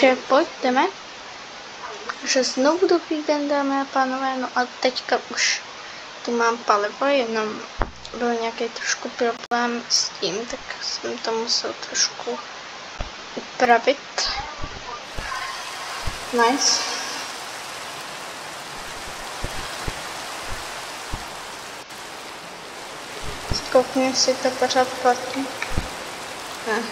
Takže pojďme. Že znovu dobrý den, dámy a pánové, no a teďka už tu mám palivo, jenom byl nějaký trošku problém s tím, tak jsem to musel trošku upravit. Nice. Koukni, jestli to pořád platí. Ne.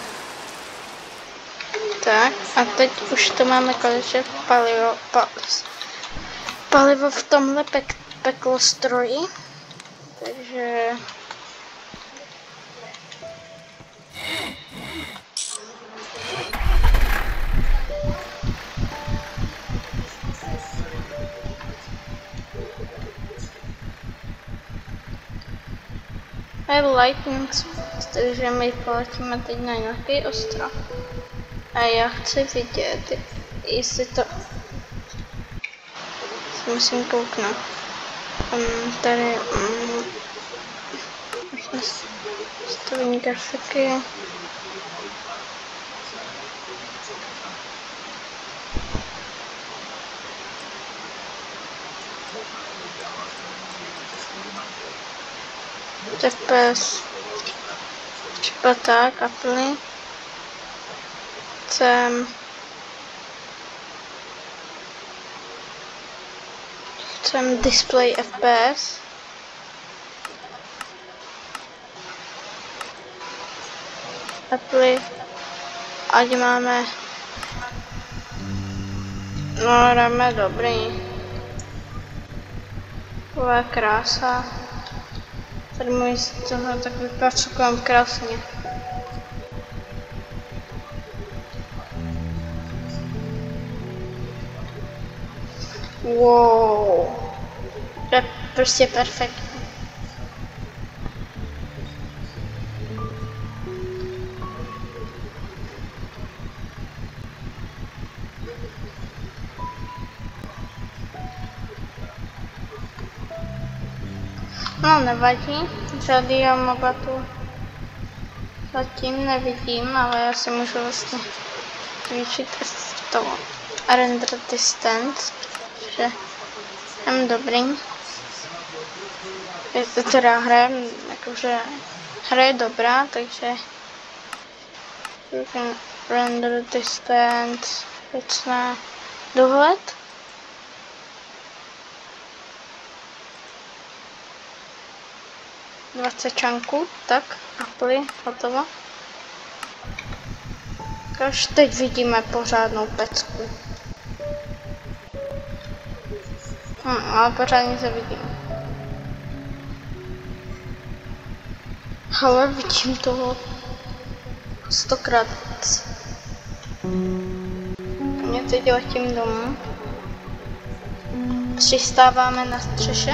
Tak a teď už to máme konečně palivo v tomhle peklostroji, takže je lightning speed, takže my poletíme teď na nějaký ostrov. A já chci vidět, jestli to... Musím kouknout. Tady... Nastavení grafiky. FPS. Třeba tak, Apple. Chcem display FPS. Apple. Ať máme. No, dáme dobrý. Taková krása. Tady můj tohle tak vypadá celkem krásně. Wow, to je prostě perfektní. No nevadí, žádný mobatu zatím nevidím, ale já si můžu vlastně zvýšit to render distance, že jsem dobrý. Je teda hra je dobrá, takže render distance, věcné dohled. čanků, tak, Apple, hotovo. Až teď vidíme pořádnou pecku. Ale pořádně se vidím. Ale vidím toho 100krát. Mě teď letím domů. Přistáváme na střeše.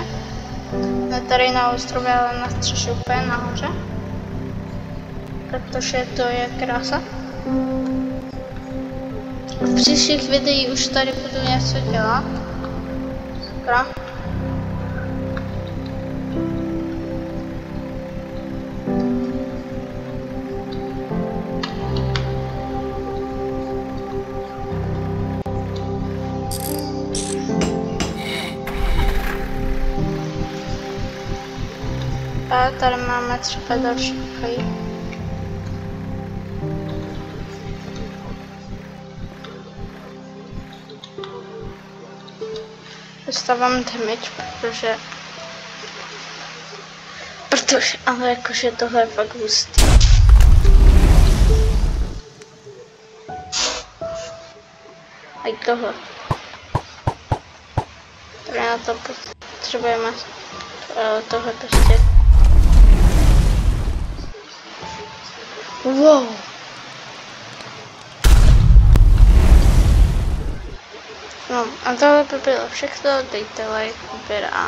Ne tady na ostrově, ale na střeše úplně nahoře. Protože to je krása. V příštích videích už tady budu něco dělat. Skoro. A tady máme třeba další pokoj. Dostávám damage, protože, ale jakože tohle je fakt hustý. A i tohle. Tady na to potřebujeme tohle prostě. Wow. No a tohle by bylo všechno, dejte like, odběr a